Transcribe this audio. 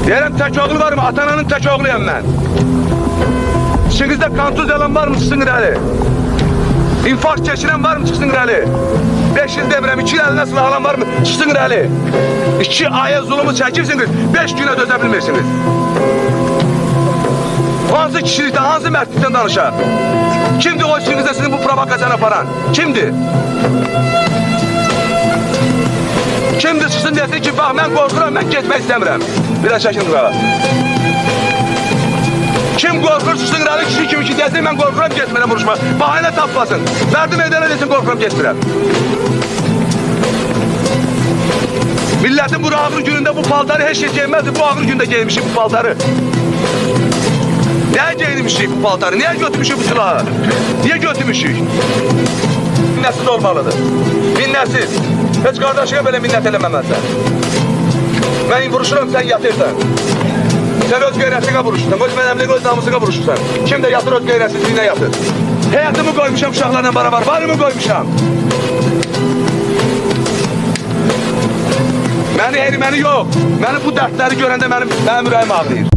Deyirəm tək oğlu var mı? Atananın tək oğluyam mən. İçinizdə kontuziyalan var mı? Çıxsın irəli. İnfarkt keçirən var mı? Çıxsın irəli. 5 il demirəm, 2 il əlinə silah alan var mı? Çıxsın irəli. 2 aya zulumu çəkirsiniz, 5 günə dözə bilmirsiniz. Hansı kişilikdə, hansı mərdlikdən danışar? Kimdir o içinizdə sizin bu provokasiyanı aparan? Kimdir? Kimdir çıxsın desin ki, bax mən qorxuram, mən getmək istəmirəm. Bir də çəkin durağa. Kim qorxur çıxsın irəli kişi kimi ki desin, mən qorxuram getmirəm vuruşma. Bahane tapmasın. Mərdi meydana desin, qorxuram getmirəm. Milletin bu ağır günündə bu paltarı heç şey giyinməzdi. Bu ağır gündə giymişik bu paltarı. Niye giyinmişik bu paltarı? Niye götürmüşük bu silahı? Niye götürmüşük? Minnətsiz olmalıdır. Minnətsiz. Heç qardaşına belə minnət eləməməzsən. Mən vuruşuram, sən yatırsan. Sən öz qeyrətinə vuruşursan, öz mənəmliyə, öz namusuna vuruşursan. Kim də yatır öz qeyrətsizliyinə yatır. Həyatımı qoymuşam uşaqlarla beraber, varımı qoymuşam. Məni erməni yox. Məni bu dərdləri görəndə mənim ürəyim ağrıyır.